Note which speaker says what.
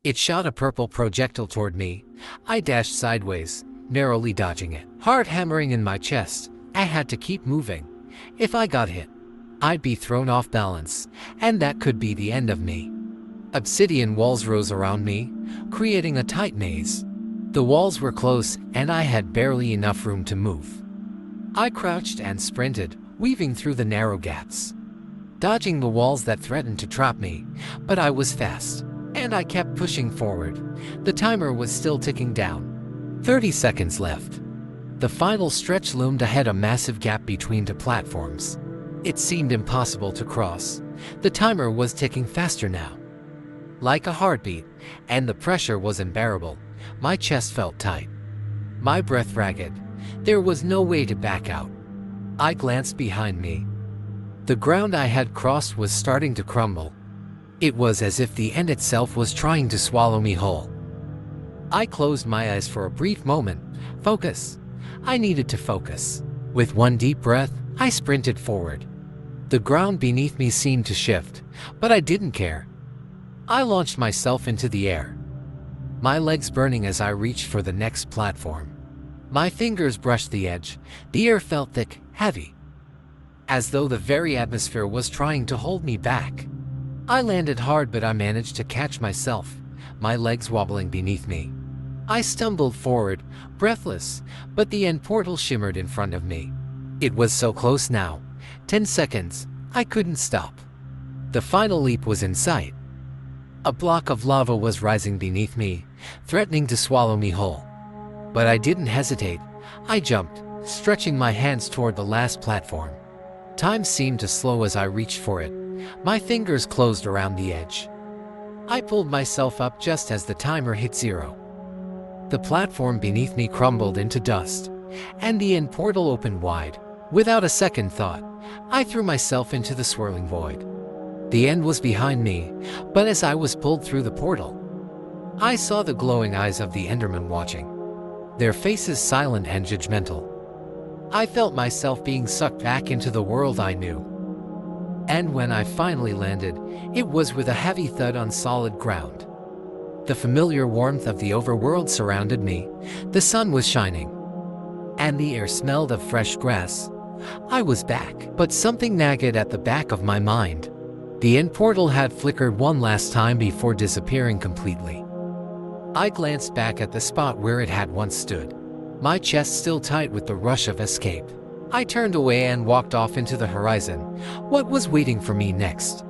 Speaker 1: It shot a purple projectile toward me. I dashed sideways, narrowly dodging it. Heart hammering in my chest, I had to keep moving. If I got hit, I'd be thrown off balance, and that could be the end of me. Obsidian walls rose around me, creating a tight maze. The walls were close, and I had barely enough room to move. I crouched and sprinted, weaving through the narrow gaps, dodging the walls that threatened to trap me, but I was fast, and I kept pushing forward. The timer was still ticking down. 30 seconds left. The final stretch loomed ahead, a massive gap between two platforms. It seemed impossible to cross. The timer was ticking faster now, like a heartbeat, and the pressure was unbearable. My chest felt tight, my breath ragged. There was no way to back out. I glanced behind me. The ground I had crossed was starting to crumble. It was as if the end itself was trying to swallow me whole. I closed my eyes for a brief moment. Focus. I needed to focus. With one deep breath, I sprinted forward. The ground beneath me seemed to shift, but I didn't care. I launched myself into the air, my legs burning as I reached for the next platform. My fingers brushed the edge. The air felt thick, heavy, as though the very atmosphere was trying to hold me back. I landed hard, but I managed to catch myself, my legs wobbling beneath me. I stumbled forward, breathless, but the end portal shimmered in front of me. It was so close now. 10 seconds. I couldn't stop. The final leap was in sight. A block of lava was rising beneath me, threatening to swallow me whole. But I didn't hesitate. I jumped, stretching my hands toward the last platform. Time seemed to slow as I reached for it. My fingers closed around the edge. I pulled myself up just as the timer hit 0. The platform beneath me crumbled into dust, and the end portal opened wide. Without a second thought, I threw myself into the swirling void. The end was behind me, but as I was pulled through the portal, I saw the glowing eyes of the Endermen watching, their faces silent and judgmental. I felt myself being sucked back into the world I knew. And when I finally landed, it was with a heavy thud on solid ground. The familiar warmth of the overworld surrounded me. The sun was shining, and the air smelled of fresh grass. I was back, but something nagged at the back of my mind. The end portal had flickered one last time before disappearing completely. I glanced back at the spot where it had once stood, my chest still tight with the rush of escape. I turned away and walked off into the horizon. What was waiting for me next?